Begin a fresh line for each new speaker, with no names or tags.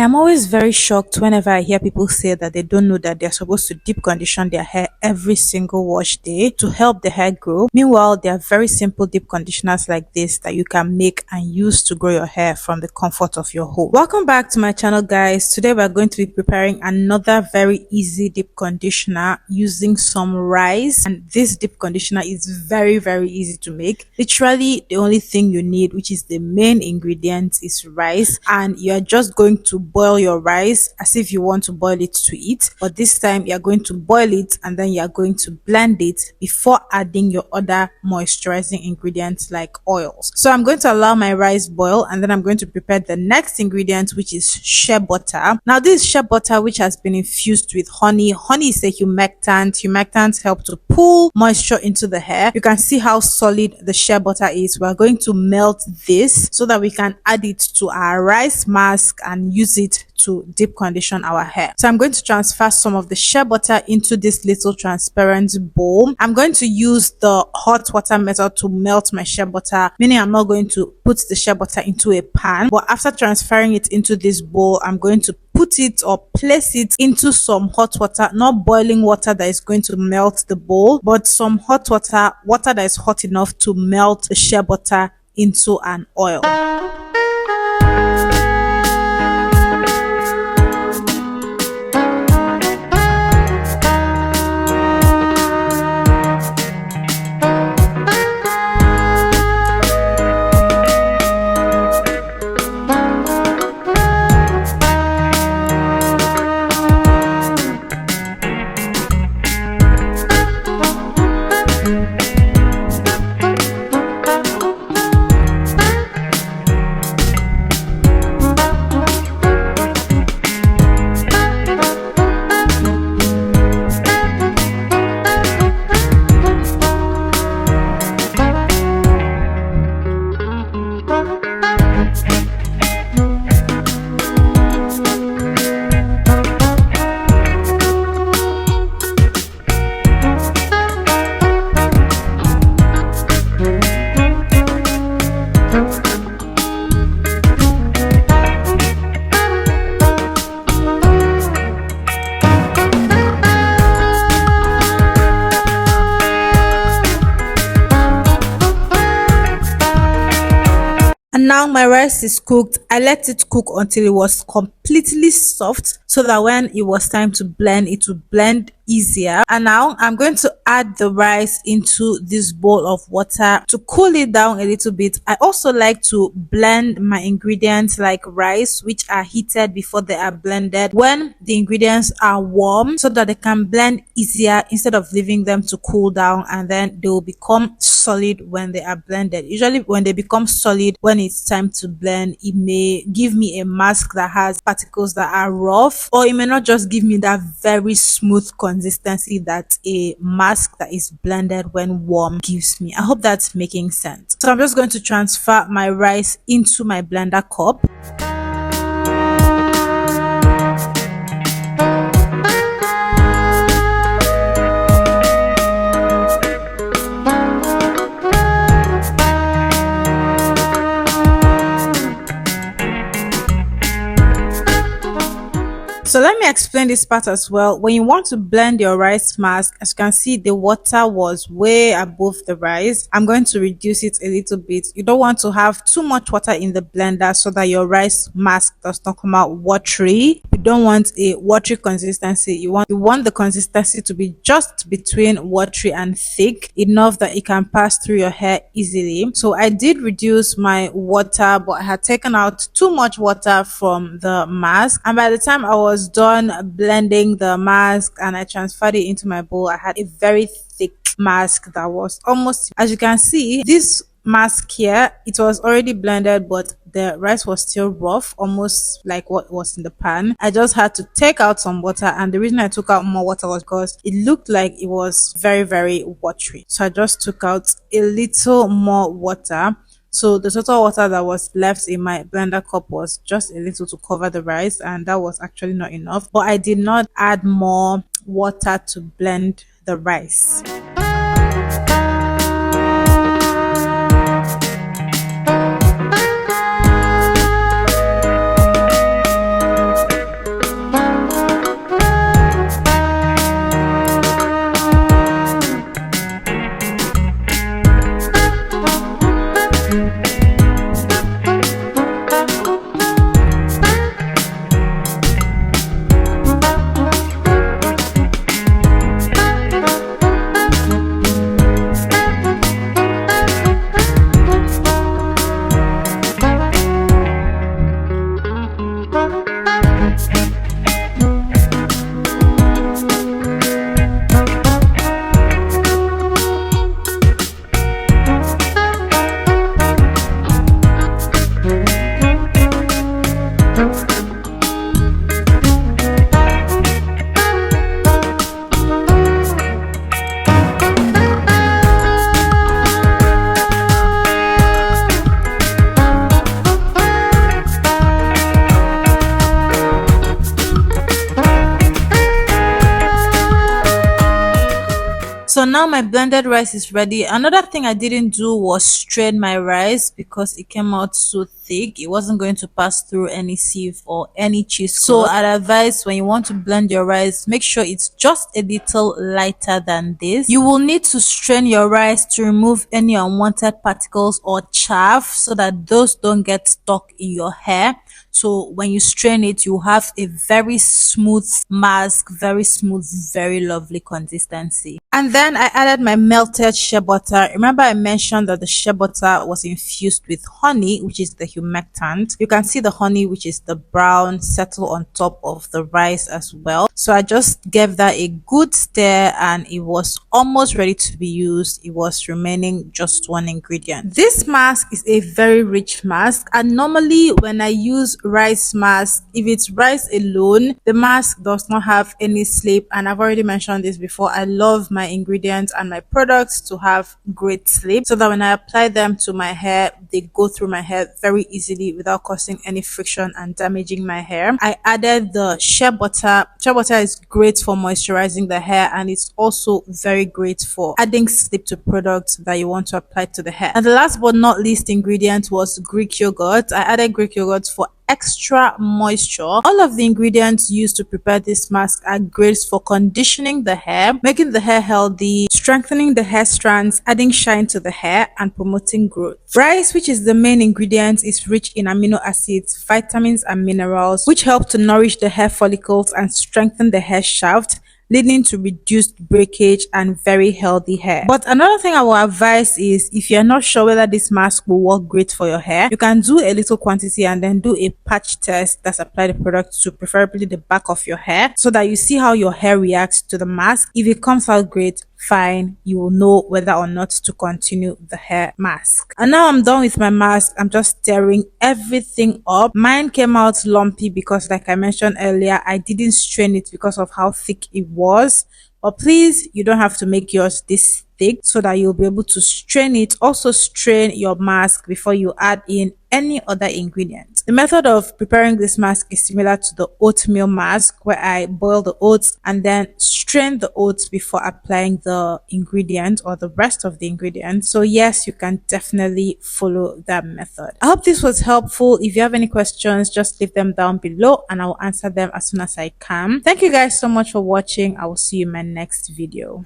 am always very shocked whenever I hear people say that they don't know that they're supposed to deep condition their hair every single wash day to help the hair grow. Meanwhile, there are very simple deep conditioners like this that you can make and use to grow your hair from the comfort of your home. Welcome back to my channel, guys. Today we're going to be preparing another very easy deep conditioner using some rice, and this deep conditioner is very easy to make. Literally the only thing you need, which is the main ingredient, is rice, and you're just going to boil your rice as if you want to boil it to eat, but this time you're going to boil it and then you're going to blend it before adding your other moisturizing ingredients like oils. So I'm going to allow my rice boil, and then I'm going to prepare the next ingredient, which is shea butter. Now this shea butter, which has been infused with honey. Honey is a humectant. Humectants help to pull moisture into the hair. You can see how solid the shea butter is. We're going to melt this so that we can add it to our rice mask and use it to deep condition our hair. So I'm going to transfer some of the shea butter into this little transparent bowl. I'm going to use the hot water method to melt my shea butter, meaning I'm not going to put the shea butter into a pan, but after transferring it into this bowl, I'm going to put it or place it into some hot water, not boiling water that is going to melt the bowl, but some hot water that is hot enough to melt the shea butter into an oil. And now my rice is cooked. I let it cook until it was completely soft so that when it was time to blend, it would blend easier. And now I'm going to add the rice into this bowl of water to cool it down a little bit. I also like to blend my ingredients like rice, which are heated before they are blended, when the ingredients are warm, so that they can blend easier instead of leaving them to cool down, and then they will become solid when they are blended. Usually when they become solid, when it's time to blend, it may give me a mask that has particles that are rough, or it may not just give me that very smooth consistency that a mask that is blended when warm gives me. I hope that's making sense. So I'm just going to transfer my rice into my blender cup. So let me explain this part as well. When you want to blend your rice mask, as you can see, the water was way above the rice. I'm going to reduce it a little bit. You don't want to have too much water in the blender so that your rice mask does not come out watery. You don't want a watery consistency. You want the consistency to be just between watery and thick, enough that it can pass through your hair easily. So I did reduce my water, but I had taken out too much water from the mask, and by the time I was done blending the mask and I transferred it into my bowl, I had a very thick mask that was almost, as you can see, this mask here, it was already blended, but the rice was still rough, almost like what was in the pan. I just had to take out some water, and the reason I took out more water was because it looked like it was very watery. So I just took out a little more water. So the total water that was left in my blender cup was just a little to cover the rice, and that was actually not enough. But I did not add more water to blend the rice. So now my blended rice is ready. Another thing I didn't do was strain my rice because it came out so thick. It wasn't going to pass through any sieve or any cheese. So I'd advise when you want to blend your rice, make sure it's just a little lighter than this. You will need to strain your rice to remove any unwanted particles or chaff so that those don't get stuck in your hair. So when you strain it, you have a very smooth mask, very smooth, very lovely consistency. And then I added my melted shea butter. Remember I mentioned that the shea butter was infused with honey, which is the humectant. You can see the honey, which is the brown, settle on top of the rice as well. So I just gave that a good stir and it was almost ready to be used. It was remaining just one ingredient. This mask is a very rich mask, and normally when I use rice mask, if it's rice alone, the mask does not have any sleep. And I've already mentioned this before, I love my ingredients and my products to have great sleep so that when I apply them to my hair, they go through my hair very easily without causing any friction and damaging my hair. I added the shea butter. Shea butter is great for moisturizing the hair, and it's also very great for adding sleep to products that you want to apply to the hair. And the last but not least ingredient was Greek yogurt. I added Greek yogurt for extra moisture. All of the ingredients used to prepare this mask are great for conditioning the hair, making the hair healthy, strengthening the hair strands, adding shine to the hair, and promoting growth. Rice, which is the main ingredient, is rich in amino acids, vitamins, and minerals, which help to nourish the hair follicles and strengthen the hair shaft, leading to reduced breakage and very healthy hair. But another thing I will advise is, if you're not sure whether this mask will work great for your hair, you can do a little quantity and then do a patch test that's apply the product to preferably the back of your hair so that you see how your hair reacts to the mask. If it comes out great, fine, you will know whether or not to continue the hair mask. And now I'm done with my mask. I'm just stirring everything up. Mine came out lumpy because, like I mentioned earlier, I didn't strain it because of how thick it was. But please, you don't have to make yours this thick so that you'll be able to strain it. Also strain your mask before you add in any other ingredient. The method of preparing this mask is similar to the oatmeal mask, where I boil the oats and then strain the oats before applying the ingredient or the rest of the ingredients. So yes, you can definitely follow that method. I hope this was helpful. If you have any questions, just leave them down below and I will answer them as soon as I can. Thank you guys so much for watching. I will see you in my next video.